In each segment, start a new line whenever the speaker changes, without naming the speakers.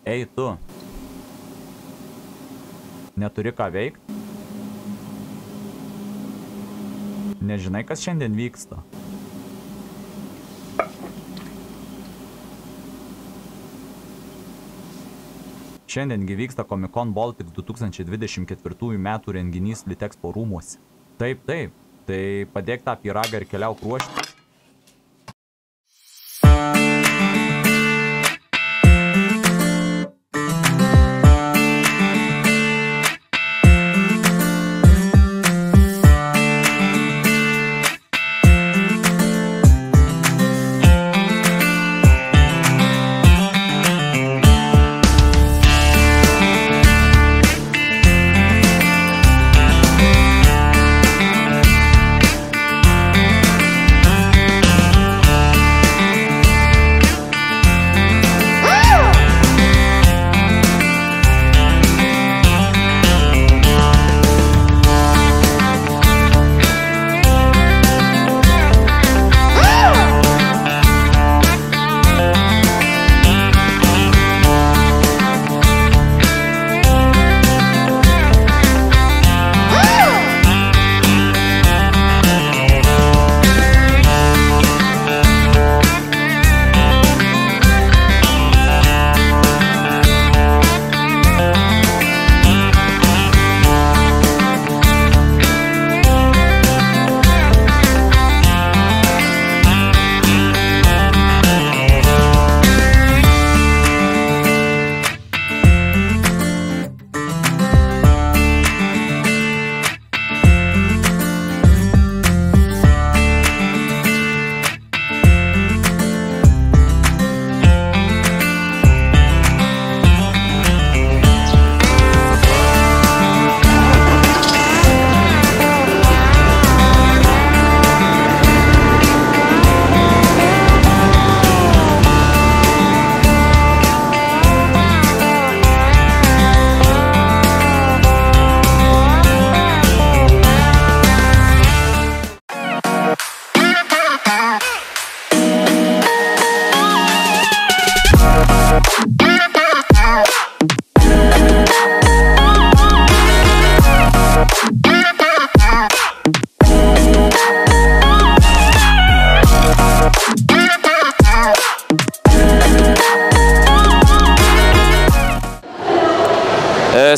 Ei, tu. Neturi ką veikt? Nežinai, kas šiandien vyksta? Šiandiengi vyksta Comic Con Baltics 2024 metų renginys Litexpo rūmuose. Taip, taip. Tai padėk tą pyragą ir keliauk ruošti.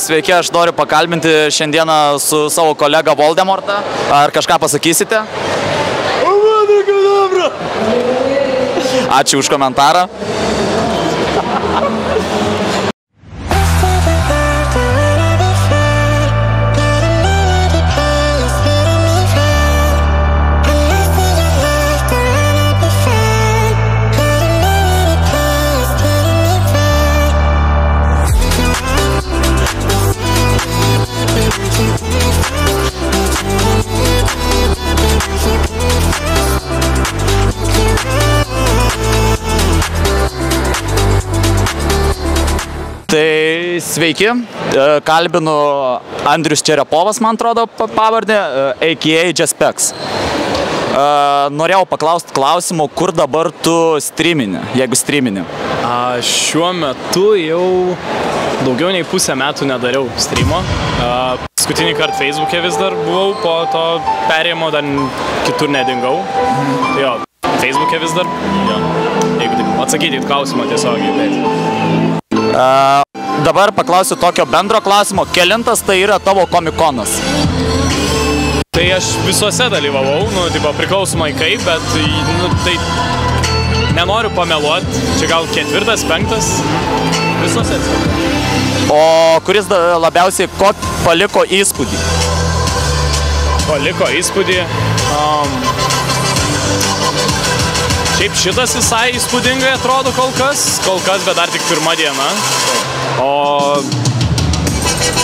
Sveiki, aš noriu pakalbinti šiandieną su savo kolega Voldemortą. Ar kažką pasakysite? Ačiū už komentarą. Tai sveiki, kalbinu Andrius Čerepovas, man atrodo pavardė, a.k.a. Jaspex. Norėjau paklausti klausimų, kur dabar tu streamini, jeigu streamini?
Šiuo metu jau daugiau nei pusę metų nedariau streamo. Paskutinį kartą Facebook'e vis dar buvau, po to perėjimo dar kitur nedingau. Tai jo, Facebook'e vis dar, jeigu taip atsakyti į klausimą tiesiogiai.
Dabar paklausiu tokio bendro klausimo, kelintas tai yra tavo Comic-Conas?
Tai aš visuose dalyvavau, priklausomai kaip, bet tai nenoriu pameluoti, čia gal 4., 5, visuose atsiprašau.
O kuris labiausiai paliko įspūdį?
Paliko įspūdį? Šiaip šitas visai įspūdingai atrodo kol kas, bet dar tik pirma diena. O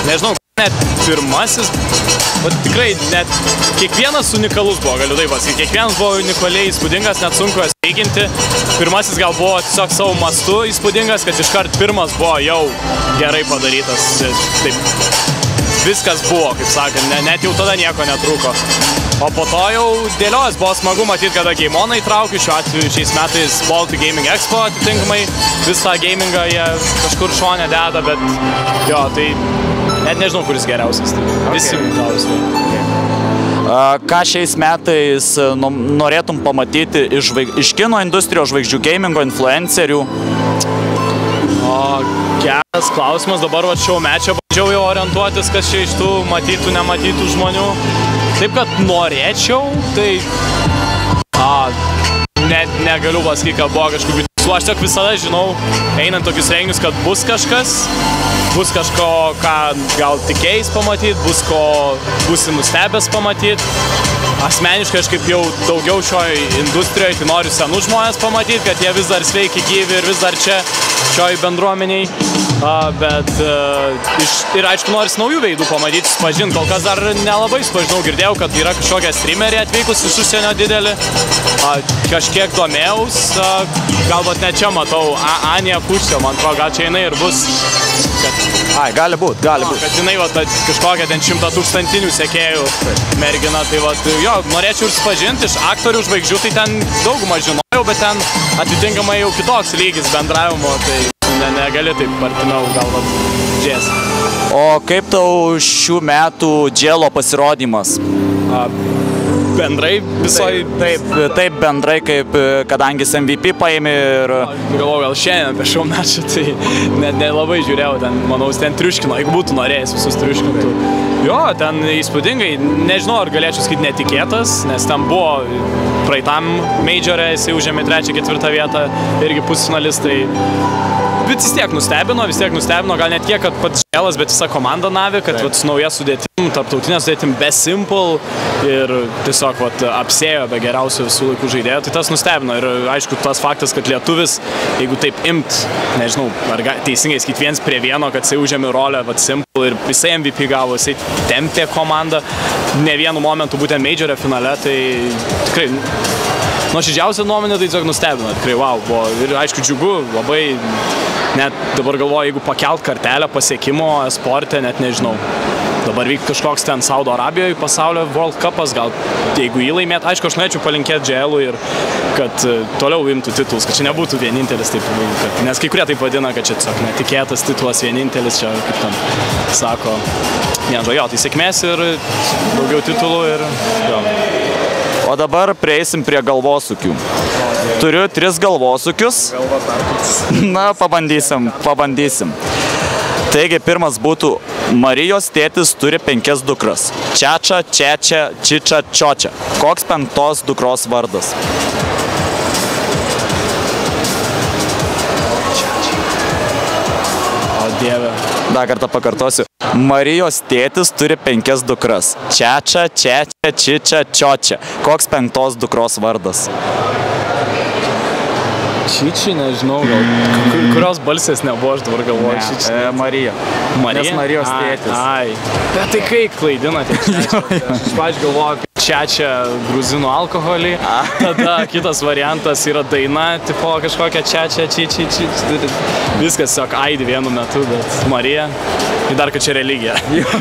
nežinau, net pirmasis, tikrai net kiekvienas unikalus buvo, galiu taip pasakyti. Kiekvienas buvo unikaliai įspūdingas, net sunku jas teiginti. Pirmasis gal buvo tiesiog savo mastu įspūdingas, kad iškart pirmas buvo jau gerai padarytas. Taip, viskas buvo, kaip sakant, net jau tada nieko netrūko. O po to jau dėlios buvo smagu matyti, kada Gameoną įtraukiu, šiuo atveju šiais metais Baltic Gaming Expo atitinkamai visą gamingą jie kažkur šone deda, bet jo, tai net nežinau, kuris geriausias. Visi gausiu.
Ką šiais metais norėtum pamatyti iš kino industrijos žvaigždžių gamingo influencerių?
Geras klausimas, dabar šio mečio bandžiau jau orientuotis, kas čia iš tų matytų, nematytų žmonių. Taip, kad norėčiau, tai net negaliu pasakyti, kad buvo kažkokių tikslų. Aš tiek visada žinau, einant tokius renginius, kad bus kažko, ką gal tikėjais pamatyti, bus ko būsi nustebęs pamatyti. Asmeniškai aš kaip jau daugiau šioje industrijoje, tai noriu senus žmonės pamatyti, kad jie vis dar sveiki, gyvi ir vis dar čia šioje bendruomeniai. Bet ir aišku, noris naujų veidų pamatyti, susipažinti. Kol kas dar nelabai susipažinau, girdėjau, kad yra kažkokia streamerė atvykus iš užsienio didelį. Kažkiek domėjaus, galbūt net čia matau Anja Kuščio, man atrodo, gal čia jinai ir bus.
Gali būt.
Kad jinai kažkokia ten 100 000 sekėjų mergina, tai jo, norėčiau ir susipažinti, iš aktorių žvaigždžių, tai ten daugumą žinojau, bet ten atitinkamai jau kitoks lygis bendravimo, tai negali taip artimiau gal džies.
O kaip tau šių metų Dželo pasirodymas?
Bendrai visoj...
Taip bendrai, kadangi MVP paėmė ir...
Galvoju, gal šiandien apie šio mečą, tai nelabai žiūrėjau, ten, manau, ten triuškino, jeigu būtų norėjęs visus triuškintų. Jo, ten įspūdingai, nežinau, ar galėčiau sakyti netikėtas, nes ten buvo praeitam majorė, jisai užėmė 3-4 vietą, irgi pusfinalistai. Bet vis tiek nustebino, gal net kiek, kad pats Dželas, bet visa komanda Navi, kad su nauja sudėtim, tarptautinė sudėtim be Simple ir tiesiog apsėjo be geriausių visų laikų žaidėjų, tai tas nustebino. Ir aišku, tas faktas, kad lietuvis, jeigu taip imt, nežinau, ar teisingai sakyti 1-1, kad jisai užėmė rolę Simple ir visai MVP gavo, jisai tempė komandą ne vienu momentu būtent majorio finale, tai tikrai nuoširdžiausia nuomonė, tai tiesiog nustebino, tikrai wow, buvo ir aišku džiugu, labai, net dabar galvoju, jeigu pakelt kartelę pasiekimo sporte, net nežinau. Dabar vyk kažkoks ten Saudo Arabijoje pasaulio World Cupas, gal jeigu jį laimėt, aišku, aš norėčiau palinkėti Dželui ir kad toliau imtų titulus, kad čia nebūtų vienintelis, taip, nes kai kurie taip vadina, kad čia tiesiog netikėtas titulas vienintelis, čia kaip ten sako, nežinau, jo, tai sėkmės ir daugiau titulų ir jo.
O dabar prieisim prie galvosūkių. Turiu 3 galvosūkius. Na, pabandysim. Taigi, pirmas būtų Marijos tėtis turi 5 dukras. Čiača, Čečia, Čiča, Čiočia. Koks 5 dukros vardas?
O Dieve.
Dar kartą pakartosiu. Marijos tėtis turi 5 dukras. Čiača, Čečia, Čičia, Čiočia. Koks 5 dukros vardas?
Čiči, nežinau, gal kurios balsės nebuvo, aš dabar galvoju. Čiči.
Marija. Nes Marijos tėtis.
Ai. Bet tai kaip klaidinate? Aš pačiu galvoju apie Čečia gruzinų alkoholį. Tada kitas variantas yra daina, tipo kažkokia Čečia, Čiči. Viskas tiesiog aidi vienu metu, bet Marija. Ir dar, kad čia religija.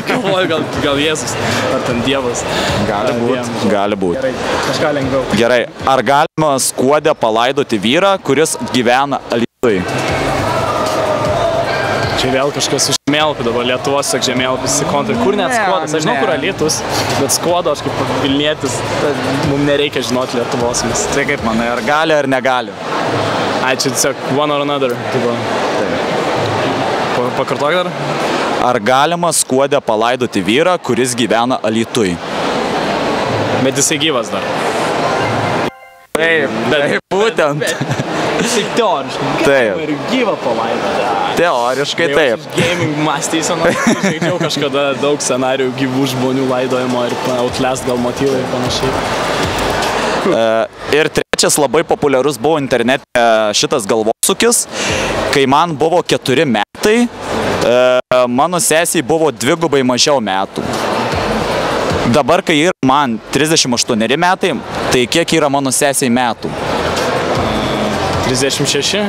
Galvoju, gal Jėzus, ar ten Dievas.
Gali būt.
Gerai, kažką lengviau.
Gerai, ar galima Skuode palaidoti vyrą, kuris gyvena Alytuj?
Čia vėl kažkas iš žemėlapių, dabar Lietuvos tiesiog žemėlapis įkontrai. Kur net Skuodas? Aš žinau, kur Alytus, bet Skuodo aš kaip Vilnietis, mums nereikia žinoti Lietuvos.
Tai kaip manai, ar gali, ar negali?
Ai, čia tiesiog one or another. Pakartok dar?
Ar galima Skuode palaidoti vyrą, kuris gyvena Alytuj?
Bet jisai gyvas dar.
Taip, būtent.
Taip teoriškai.
Taip.
Ir gyvą palaidoti.
Teoriškai taip.
Gaming mąstysena. Žaidžiau kažkada daug scenarijų gyvų žmonių laidojimo ir Outlast gal motyvai ir panašiai.
Ir trečias labai populiarus buvo internete šitas galvosūkis. Kai man buvo 4 metai, mano sesiai buvo 2 mažiau metų. Dabar, kai yra man 38 metai, tai kiek yra mano sesiai metų?
36.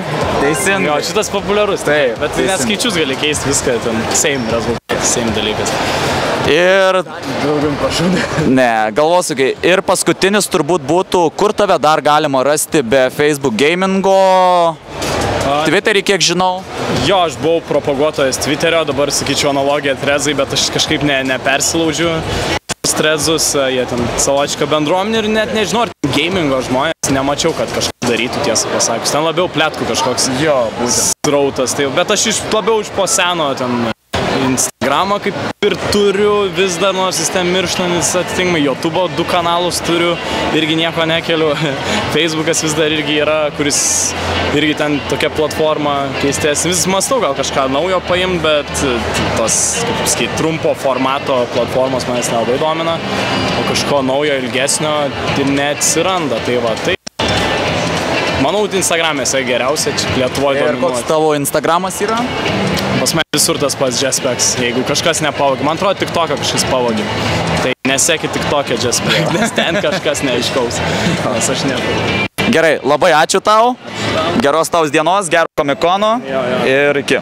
Teisingai.
Jo, šitas populiarus.
Taip,
Bet net skaičius gali keisti viską, ten same rezultatas, same dalykas.
Ir...
Daugiau prašau.
Ne, galvosūkiai. Ir paskutinis turbūt būtų, kur tave dar galima rasti be Facebook gamingo? Twitterį, kiek žinau.
Jo, aš buvau propaguotojas Twitterio, dabar sakyčiau analogija Threadsai, bet aš kažkaip nepersilaužiu. Threadsus, jie ten savotiška bendruomenė ir net nežinau, ar gamingo žmonės, nemačiau, kad kažkas darytų, tiesą pasakius. Ten labiau pletkų kažkoks srautas, tai, bet aš labiau iš po seno ten Instagramą kaip ir turiu, vis dar nors jis ten mirštanis atitinkamai, YouTube'o 2 kanalus turiu, irgi nieko nekeliu, Facebookas vis dar irgi yra, kuris irgi ten tokia platforma keistesnė, vis mąstau gal kažką naujo paimti, bet tos, kaip sakyt, trumpo formato platformos manęs nelabai domina, o kažko naujo, ilgesnio tai neatsiranda, tai va, tai manau, Instagram'e esi geriausia, čia Lietuvoje dominuoja.
Ir koks tavo Instagramas yra?
Pas mane visur tas pats Jaspex, jeigu kažkas nepavogė. Man atrodo, TikToką kažkas pavogė. Tai nesekit TikTokę Jaspex, nes ten kažkas neaiškaus, nes aš nepavogė.
Gerai, labai ačiū tau. Geros tau dienos, gero komikono ir iki.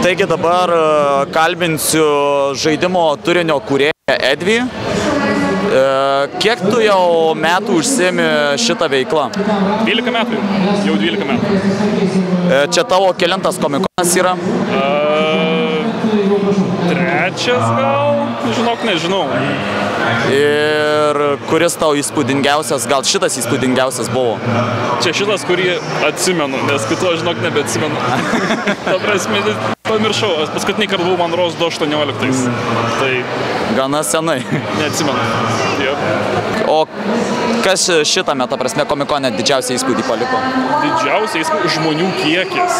Taigi dabar kalbinsiu žaidimo turinio kūrėją Edvį. Kiek tu jau metų užsiemi šitą veiklą?
12 metų, jau 12 metų.
Čia tavo kelintas komikonas yra?
Trečias gal, žinok, nežinau.
Ir kuris tau įspūdingiausias, gal šitas įspūdingiausias buvo?
Čia šitas, kurį atsimenu, nes kito, žinok, nebeatsimenu. Ta prasme, pamiršau, paskutinį kartą buvau, man rodos, 2018. Tai...
Gana senai.
Neatsimenu.
O kas šitame, ta prasme, komikone didžiausią įspūdį paliko?
Didžiausią įspūdį žmonių kiekis.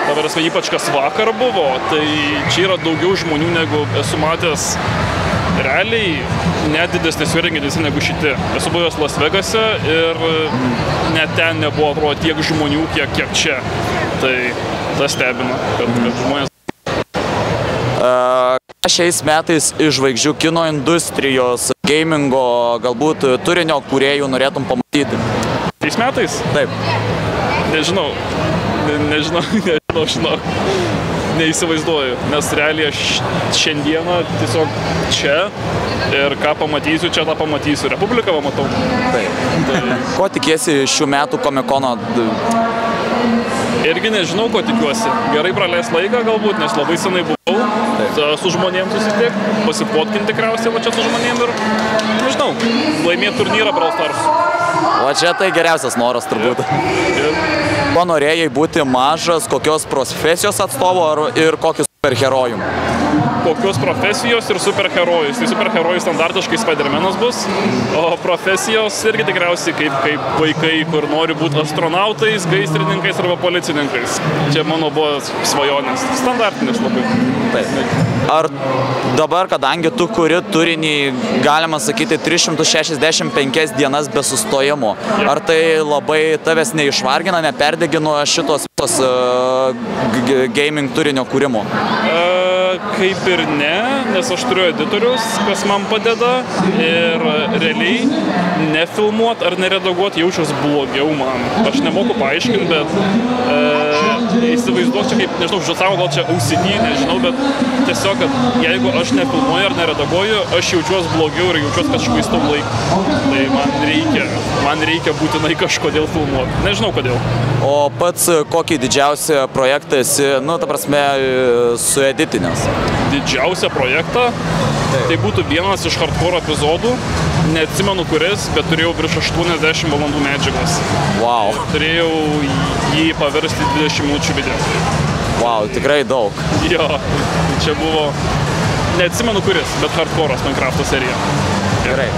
Ta prasme, ypač kas vakar buvo, tai čia yra daugiau žmonių, negu esu matęs realiai, net didesnėse renginėse negu šitie. Esu buvęs Las Vegase ir net ten nebuvo, atrodo, tiek žmonių, kiek čia. Tai tas stebina, kad žmonės...
Šiais metais iš žvaigždžių kino industrijos, gamingo, galbūt turinio kūrėjų norėtum pamatyti?
Šiais metais?
Taip.
Nežinau, neįsivaizduoju, nes realiai aš šiandieną tiesiog čia ir ką pamatysiu, čia tą pamatysiu. Republiką pamatau.
Taip. Tai... Ko tikiesi šių metų komikono?
Irgi nežinau, ko tikiuosi. Gerai praleis laiką galbūt, nes labai senai buvau. Su žmonėm susitikti, pasipotkinti tikriausiai va čia su žmonėm ir, nežinau, laimėti turnyrą Brawl Stars.
O čia tai geriausias noras turbūt. Ko norėjai būti mažas, kokios profesijos atstovo ir kokius superherojum?
Kokios profesijos ir superherojus. Tai superherojus standartiškai Spider-Manas bus, o profesijos irgi tikriausiai kaip vaikai, kur nori būti astronautais, gaisrininkais arba policininkais. Čia mano buvo svajonės. Standartinis labai.
Taip. Ar dabar, kadangi tu kuri turinį, galima sakyti, 365 dienas be sustojimo, ar tai labai tavęs neišvargina, neperdegino šitos gaming turinio kūrimo?
Kaip ir ne, nes aš turiu editorius, kas man padeda ir realiai nefilmuot ar neredaguot jaučiuos blogiau man. Aš nemoku paaiškinti, bet įsivaizduok čia kaip, nežinau, žodžiu, gal čia OCD, nežinau, bet tiesiog, kad jeigu aš nefilmuoju ar neredaguoju, aš jaučiuos blogiau ir jaučiuos, kad švaistau laiką. Tai man reikia būtinai kažkodėl filmuoti. Nežinau kodėl.
O pats kokį didžiausią projektą esi, nu, ta prasme, sueditinęs?
Didžiausią projektą? Tai būtų vienas iš hardcore epizodų. Neatsimenu kuris, bet turėjau virš 80 valandų medžiagos.
Wow.
Turėjau jį paversti 20 minučių video.
Wow, tikrai daug.
Jo, čia buvo, neatsimenu kuris, bet hardcore'as Minecraft'o serija.
Gerai.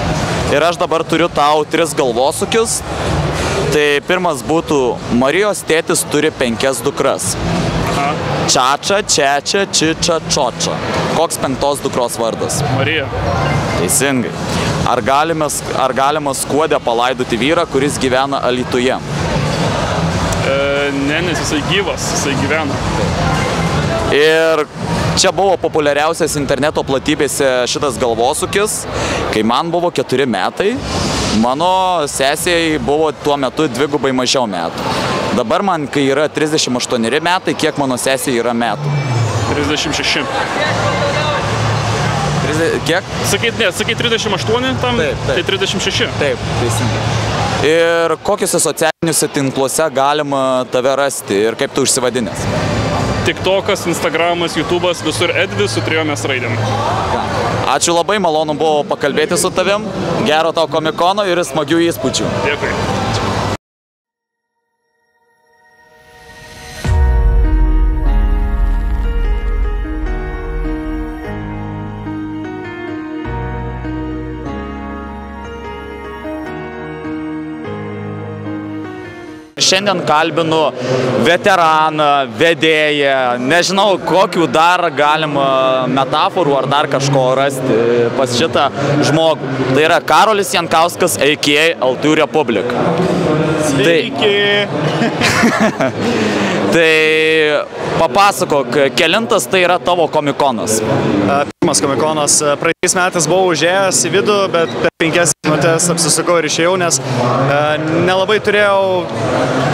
Ir aš dabar turiu tau 3 galvosukius. Tai pirmas būtų, Marijos tėtis turi 5 dukras. Čača, Čečia, Čiča, Čoča. Koks 5 dukros vardas?
Marija.
Teisingai. Ar galima Skuode palaidoti vyrą, kuris gyvena Alytuje?
Ne, nes jisai gyvas, jisai gyvena.
Ir čia buvo populiariausias interneto platybėse šitas galvosukis. Kai man buvo 4 metai, mano sesijai buvo tuo metu 2 mažiau metų. Dabar man, kai yra 38 metai, kiek mano sesijai yra metų?
36.
Kiek?
Sakai 38 tam?
Taip.
Tai 36.
Taip, teisingai. Ir kokiuose socialiniuose tinkluose galima tave rasti ir kaip tu užsivadinęs?
TikTokas, Instagramas, YouTube'as, visur Edvis su 3 raidėm.
Ačiū labai, malonu buvo pakalbėti su tavim. Gero tau komikono ir smagių įspūdžių.
Dėkui.
Šiandien kalbinu veteraną, vedėją, nežinau, kokių dar galima metaforų ar dar kažko rasti pas šitą žmogų. Tai yra Karolis Jankauskas, a.k.a. Altų Republika.
Sveiki!
Tai papasakok, kelintas tai yra tavo komikonas?
Pirmas komikonas. Praeitais metais buvau užėjęs į vidų, bet per 5 minutės apsisukau ir išėjau, nes nelabai turėjau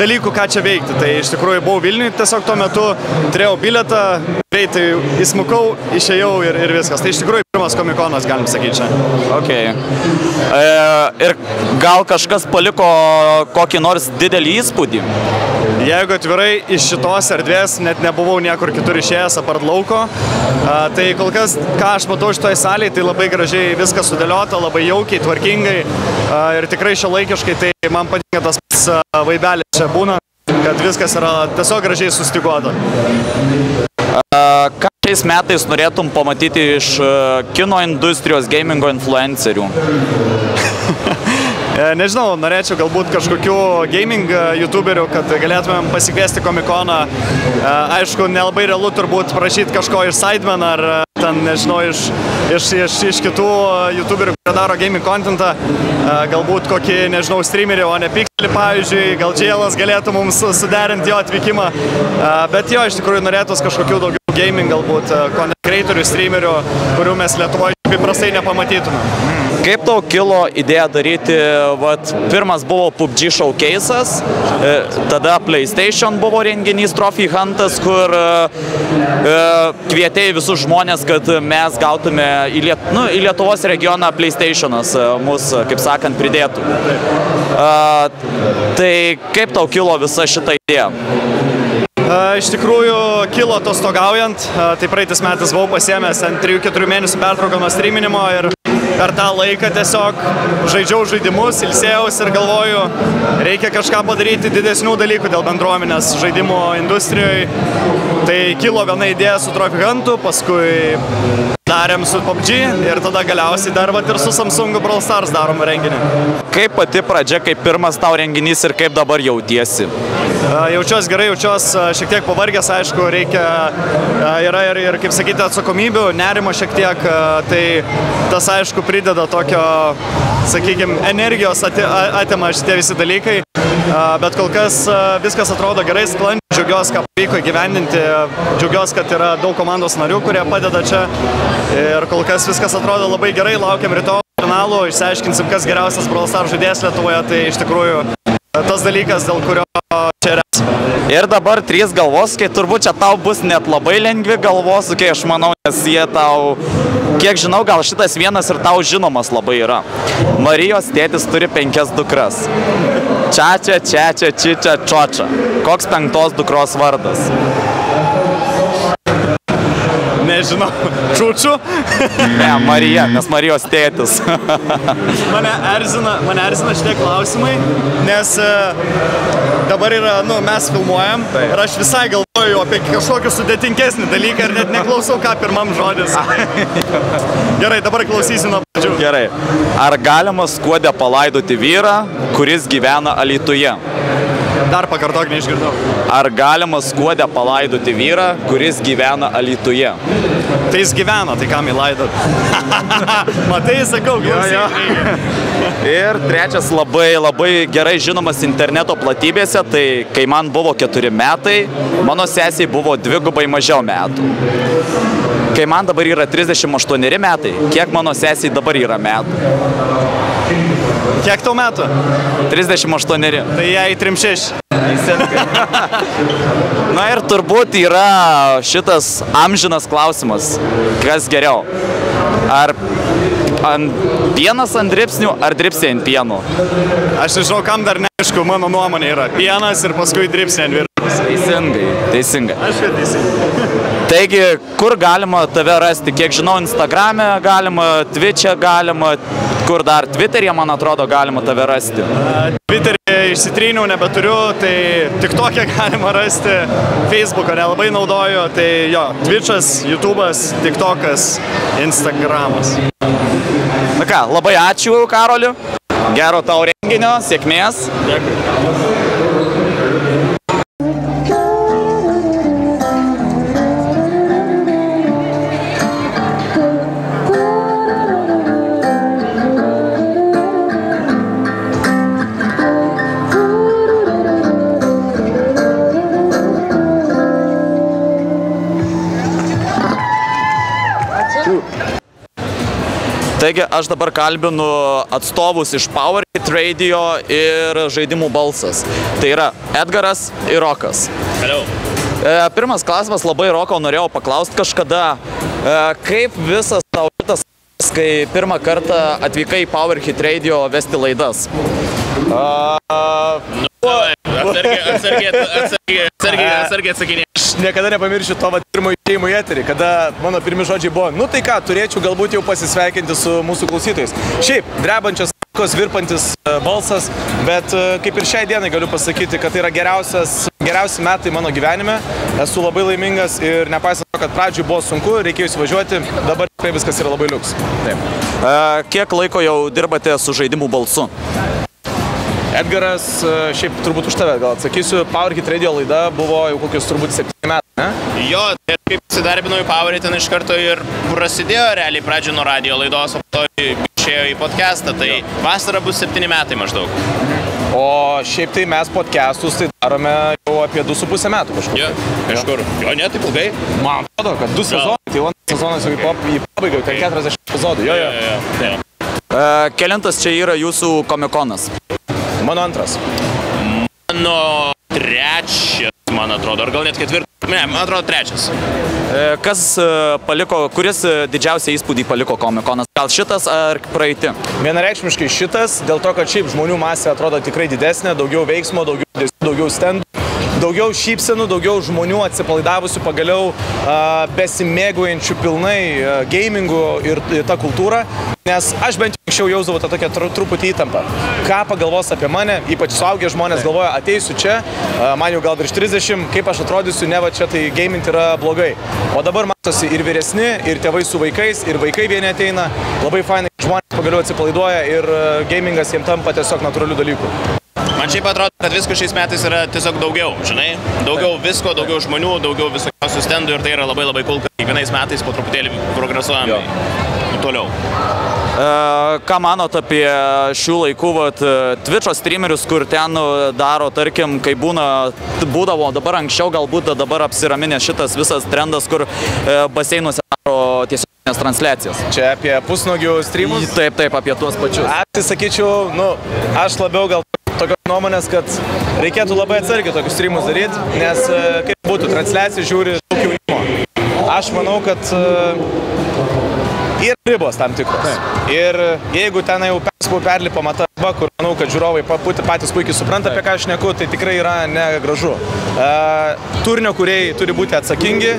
dalykų, ką čia veikti. Tai iš tikrųjų buvau Vilniuje, tiesiog tuo metu turėjau bilietą, greitai įsmukau, išėjau ir viskas. Tai iš tikrųjų pirmas komikonas, galim sakyti čia.
Ok. Ir gal kažkas paliko kokį nors didelį įspūdį?
Jeigu atvirai, iš šitos erdvės net nebuvau niekur kitur išėjęs apart lauko. Tai kol kas, ką aš matau šitoje salėje, tai labai gražiai viskas sudėliota, labai jaukiai, tvarkingai ir tikrai šiuolaikiškai. Tai man patinka tas vaibelis čia būna, kad viskas yra tiesiog gražiai sustiguota.
Ką šiais metais norėtum pamatyti iš kino industrijos gamingo influencerių?
Nežinau, norėčiau galbūt kažkokių gaming youtuberių, kad galėtumėm pasikviesti komikoną. Aišku, nelabai realu turbūt prašyti kažko iš Sidemen ar ten, nežinau, iš kitų youtuberių, kurie daro gaming contentą. Galbūt kokį, nežinau, streamerį, o ne Pixelį, pavyzdžiui. Gal Džėlas galėtų mums suderinti jo atvykimą. Bet jo, iš tikrųjų norėtus kažkokių daugiau gaming, galbūt content creatorių, streamerių, kurių mes Lietuvoje paprastai nepamatytume.
Kaip tau kilo idėja daryti, vat, pirmas buvo PUBG showcase'as, tada PlayStation buvo renginys Trophy Huntas, kur kvietėjai visus žmonės, kad mes gautume į Lietuvos regioną PlayStation'as mus, kaip sakant, pridėtų. Tai kaip tau kilo visa šita idėja?
Iš tikrųjų, kilo atostogaujant, tai praeitais metais buvau pasiėmęs ant 3-4 mėnesių pertrauką nuo streaminimo ir per tą laiką tiesiog žaidžiau žaidimus, ilsėjausi ir galvoju, reikia kažką padaryti didesnių dalykų dėl bendruomenės žaidimų industrijoje. Tai kilo viena idėja su Trophy Huntu, paskui darėm su PUBG ir tada galiausiai dar vat ir su Samsung Brawl Stars darom renginį.
Kaip pati pradžia, kaip pirmas tau renginys ir kaip dabar jautiesi?
Jaučiuosi gerai, jaučiuosi šiek tiek pavargęs, aišku, reikia, yra ir kaip sakyti, atsakomybių, nerimo šiek tiek, tai tas aišku prideda tokio, sakykime, energijos atima šitie visi dalykai.
bet kol kas viskas atrodo gerai, sklandžiai. Džiaugiuosi, ką pavyko įgyvendinti, džiaugiuosi, kad yra daug komandos narių, kurie padeda čia ir kol kas viskas atrodo labai gerai, laukiam rytoj finalų, išsiaiškinsim, kas geriausias Brawl Stars žaidėjas Lietuvoje, tai iš tikrųjų tas dalykas, dėl kurio čia yra.
Ir dabar 3 galvosūkiai, turbūt čia tau bus net labai lengvi galvosūkiai, aš manau, nes jie tau, kiek žinau, gal šitas vienas ir tau žinomas labai yra. Marijos tėtis turi 5 dukras. Čiačia, čiačia, čičia, čiočia. Koks 5 dukros vardas?
Nežinau, Čiučiu?
Ne, Marija, nes Marijos tėtis.
Mane erzina šitie klausimai, nes dabar yra, mes filmuojam ir aš visai galvoju apie kažkokį sudėtingesnį dalyką ir net neklausau, ką pirmam žodis. Gerai, dabar klausysiu nuo pradžių.
Gerai. Ar galima skuode palaidoti vyrą, kuris gyvena Alytuje?
Dar pakartok, neišgirdau.
Ar galima skuode palaidoti vyrą, kuris gyvena Alytuje?
Tai jis gyvena, tai kam įlaidot? Matai, sakau, klausyk.
Ir trečias labai gerai žinomas interneto platybėse, tai kai man buvo 4 metai, mano sesiai buvo 2 mažiau metų. Kai man dabar yra 38 metai, kiek mano sesiai dabar yra metų?
Kiek tau metų?
38.
Tai jai 36.
Na ir turbūt yra šitas amžinas klausimas, kas geriau. Ar pienas ant dribsnių, ar dribsniai ant pieno?
Aš nežinau, kam dar neaišku, mano nuomonė yra pienas ir paskui dribsniai ant viršaus.
Teisingai.
Aš kad teisingai.
Taigi, kur galima tave rasti? Kiek žinau, Instagrame galima, Twitch'e galima, kur dar Twitter'e, man atrodo, galima tave rasti.
Twitter'e išsitryniau, nebeturiu, tai TikTok'e galima rasti, Facebook'o nelabai naudoju, tai jo, Twitch'as, YouTube'as, TikTok'as, Instagramas.
Na ką, labai ačiū, Karoliu. Gero tau renginio, sėkmės.
Dėkui.
Taigi, aš dabar kalbinu atstovus iš PowerHit Radio ir žaidimų balsas. Tai yra Edgaras ir Rokas.
Hello.
Pirmas klausimas, labai Roko norėjau paklausti kažkada, kaip visas tau šitas, kai pirmą kartą atvykai į PowerHit Radio vesti laidas?
Atsargiai atsakinė.
Aš niekada nepamiršiu to pirmo įėjimo į eterį, kada mano pirmi žodžiai buvo, nu tai ką, turėčiau galbūt jau pasisveikinti su mūsų klausytojais. Šiaip, drebančios, virpantis balsas, bet kaip ir šiai dienai galiu pasakyti, kad tai yra geriausi metai mano gyvenime. Esu labai laimingas ir nepaisant to, kad pradžioj buvo sunku, reikėjo įsivažiuoti, dabar tikrai viskas yra labai liuks. Taip.
Kiek laiko jau dirbate su žaidimų balsu?
Edgaras, šiaip turbūt už tave gal atsakysiu, PowerHit Radio laida buvo jau kokius turbūt 7 metų, ne?
Jo, tai kaip įsidarbinau į PowerHit, ten iš karto ir prasidėjo realiai pradžio nuo radio laidos, o po to išėjo į podcastą, tai vasara bus 7 metai maždaug.
O šiaip tai mes podcastus tai darome jau apie 2,5 metų kažkur.
Jo, kažkur. Jo, ne, taip ilgai.
Man atrodo, kad 2 sezonai, tai antras sezonas jau į pabaigą, ten 40 epizodų. Jo.
Kelintas čia yra jūsų komikonas?
Mano antras.
Mano trečias, man atrodo, ar gal net ketvirtas. Ne, man atrodo trečias.
Kas paliko, kuris didžiausią įspūdį paliko komikonas? Gal šitas ar praeiti?
Vienareikšmiškai šitas, dėl to, kad šiaip žmonių masė atrodo tikrai didesnė, daugiau veiksmo, daugiau stendų, daugiau šypsenų, daugiau žmonių atsipalaidavusių pagaliau besimėgaujančių pilnai gamingu ir tą kultūrą. Nes aš bent jau anksčiau jausdavau tą tokią truputį įtampą. Ką pagalvos apie mane, ypač suaugę žmonės galvoja, ateisiu čia, man jau gal virš 30, kaip aš atrodysiu, ne va čia tai gaming yra blogai. O dabar matosi ir vyresni, ir tėvai su vaikais, ir vaikai vieni ateina, labai fainai žmonės pagaliau atsipalaiduoja ir gamingas jiems tampa tiesiog natūralių dalykų.
Man šiaip atrodo, kad visko šiais metais yra tiesiog daugiau, žinai? Daugiau visko, daugiau žmonių, daugiau visokiausių stendų ir tai yra labai cool, kad kiekvienais metais po truputėlį progresuojame toliau.
Ką manot apie šių laikų Twitch'o streamerius, kur ten daro, tarkim, kai būdavo dabar anksčiau, galbūt dabar apsiraminė šitas visas trendas, kur baseinuose daro tiesioginės transliacijas.
Čia apie pusnogių streamus?
Taip, apie tuos pačius.
Aš sakyčiau, aš labiau gal tokios nuomonės, kad reikėtų labai atsargiai tokius streamus daryti, nes kaip būtų, transliacijų žiūri daug jaunimo. Aš manau, kad yra ribos tam tikros. Ir jeigu ten jau perlipama ta riba, kur manau, kad žiūrovai patys puikiai supranta, apie ką aš šneku, tai tikrai yra negražu. Turinio kūrėjai turi būti atsakingi,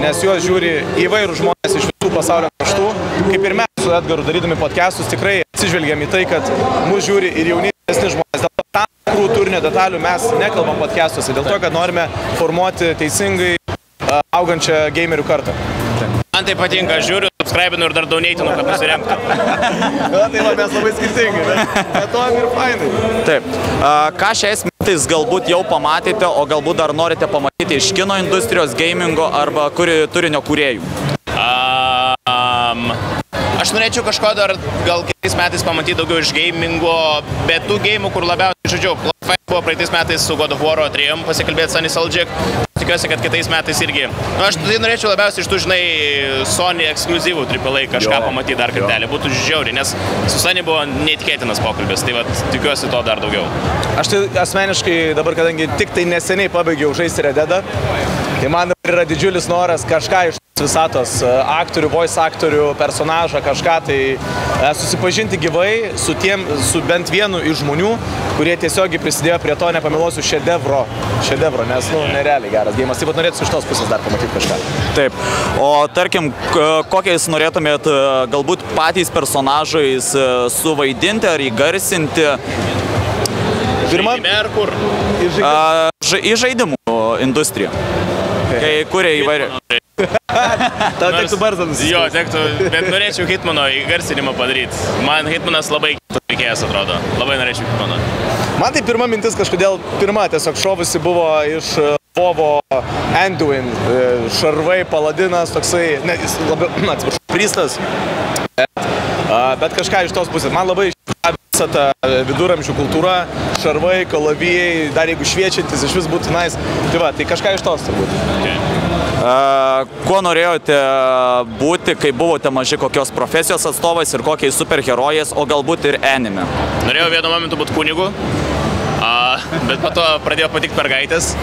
nes juos žiūri įvairūs žmonės iš visų pasaulio kraštų. Kaip ir mes su Edgaru darydami podcastus, tikrai atsižvelgiam į tai, kad mus žiūri ir jaunesni žmonės. Dėl to tam tikrų turinio detalių mes nekalbam podcastuose, dėl to, kad norime formuoti teisingai augančią gamerių kartą.
Man tai patinka, žiūriu, subscribinu ir dar doneitinu, kad nusiremtų.
Tai va, mes labai skirtingi, bet to ir fainai.
Taip. Ką šiais metais galbūt jau pamatėte, o galbūt dar norite pamatyti iš kino industrijos, gamingo arba turinio kūrėjų?
Aš norėčiau kažko dar gal kitais metais pamatyti daugiau iš gamingo, bet tų gamų, kur labiausiai žaidžiau. Buvo praeitais metais su God of War 3 pasikalbėti Sunny Soldier. Tikiuosi, kad kitais metais irgi. Aš tai norėčiau labiausiai iš tų, žinai, Sony ekskliuzyvų AAA kažką pamatyti dar kartelį. Būtų žiauriai, nes su Sunny buvo neįtikėtinas pokalbis. Tai vat, tikiuosi to dar daugiau.
Aš tai asmeniškai dabar, kadangi tik tai neseniai pabaigiau žaisti Red Deadą, tai man dabar yra didžiulis noras kažką iš visatos aktorių, voice aktorių, personažą, kažką tai susipažinti gyvai su bent vienu iš žmonių, kurie tiesiogiai prisidėjo prie to, nepameluosiu, šedevro, nes, nerealiai geras geimas. Taip pat norėtų iš tos pusės dar pamatyti kažką.
Taip. O tarkim, kokiais norėtumėt galbūt patys personažais suvaidinti ar įgarsinti?
Žaidime ar kur?
Į žaidimų industriją. Kai kuria įvairią.
Tau tektų barzdą nusiskusti.
Jo, tektų, bet norėčiau Hitmano įgarsinimą padaryti. Man Hitmanas labai veikėjas atrodo. Labai norėčiau Hitmano.
Man tai pirma mintis kažkodėl, tiesiog šovusi buvo iš Vovo Anduin, šarvai, paladinas, toksai, ne, jis labiau, atsiprašau, pristas, bet kažką iš tos pusės. Man labai visą tą viduramžių kultūrą, šarvai, kalavijai, dar jeigu šviečiantis iš vis būtų nice. Tai va, tai kažką iš tos turbūt.
Kuo norėjote būti, kai buvote maži, kokios profesijos atstovais ir kokiais superherojais, o galbūt ir anime?
Norėjau vienu momentu būti kunigu, bet po to pradėjo patikti mergaitės.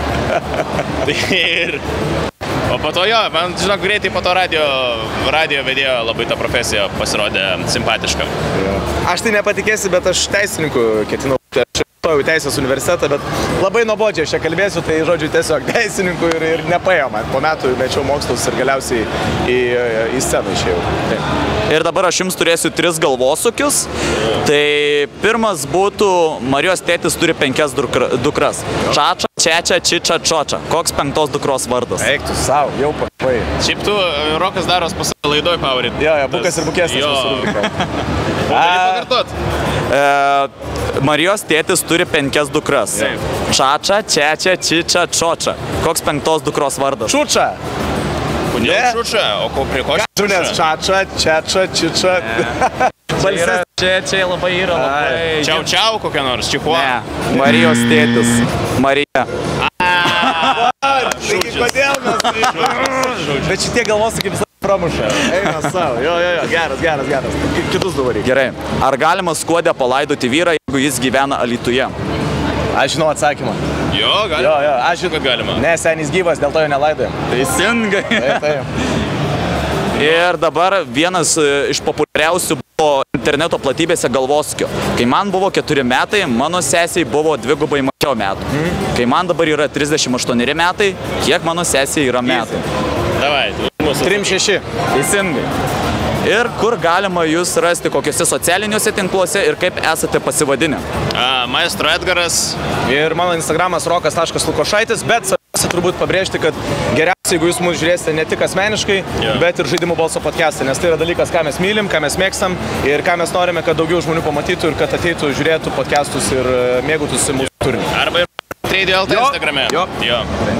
O po to jo, man, žinok, greitai po to radio vedėjo labai ta profesija pasirodė simpatiška.
Aš tai nepatikėsi, bet aš teisininku ketinau. Aš stojau į Teisės universitetą, bet labai nuobodžiai aš čia kalbėsiu, tai žodžiu tiesiog teisininkų ir nepaėjo man. Po metų mečiau mokslus ir galiausiai į sceną išėjau. Taip.
Ir dabar aš jums turėsiu 3 galvosukius. Tai pirmas būtų, Marijos tėtis turi 5 dukras. Čača, Čečia, Čiča, Čoča. Koks 5 dukros vardas?
Eik tu savo, jau papai.
Šiaip tu, Rokas Daros pasakė laidoj pavarit.
Jo, Bukas ir Bukesnis.
Jo. Gali pakartot?
Marijos tėtis turi 5 dukras. Čača, Čečia, Čiča, Čoča. Koks 5 dukros vardas?
Čuča.
Kodėl Čuča? O prie ko Čuča?
Čača, Čečia, Čiča.
Čia labai yra labai...
Čiau kokia nors, Čihuo.
Ne, Marijos tėtis. Marija.
Taigi kodėl mes... Bet šitie galvosukiai visą pramuša. Eina savo. Jo, geras. Kitus duvaryk.
Gerai. Ar galima Skuode palaidoti vyrą, jeigu jis gyvena Alytuje?
Aš žinau atsakymą.
Jo, galima.
Jo, aš žinau,
kad galima.
Ne, senis gyvas, dėl to jo nelaidojam.
Teisingai.
Taip.
Ir dabar vienas iš populiariausių buvo interneto platybėse galvosukio. Kai man buvo 4 metai, mano sesiai buvo 2 mažiau metų. Kai man dabar yra 38 metai, kiek mano sesiai yra metų?
Davai,
3-6.
Teisingai. Ir kur galima jūs rasti, kokiuose socialiniuose tinkluose ir kaip esate pasivadinę?
Maestro Edgaras.
Ir mano Instagramas rokas.lukošaitis, bet svarbiausia turbūt pabrėžti, kad geriausia, jeigu jūs mūsų žiūrėsite ne tik asmeniškai, bet ir Žaidimų balso podcast'ą, nes tai yra dalykas, ką mes mylim, ką mes mėgstam ir ką mes norime, kad daugiau žmonių pamatytų ir kad ateitų, žiūrėtų podcast'us ir mėgautųsi mūsų turinį.
Arba ir Radio.lt Instagrame.
Jo.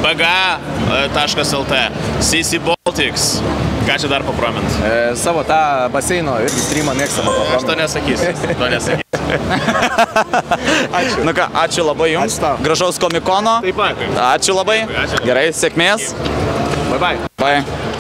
BGA.lt, CC Baltics. Ką čia dar papromint?
Savo tą baseino irgi streamą mėgstamą.
Aš to nesakysiu.
Ačiū.
Nu ką, ačiū labai jums.
Ačiū tau.
Gražaus komikono.
Taip pat.
Ačiū labai.
Ačiū.
Gerai, sėkmės.
Bye bye.
Bye.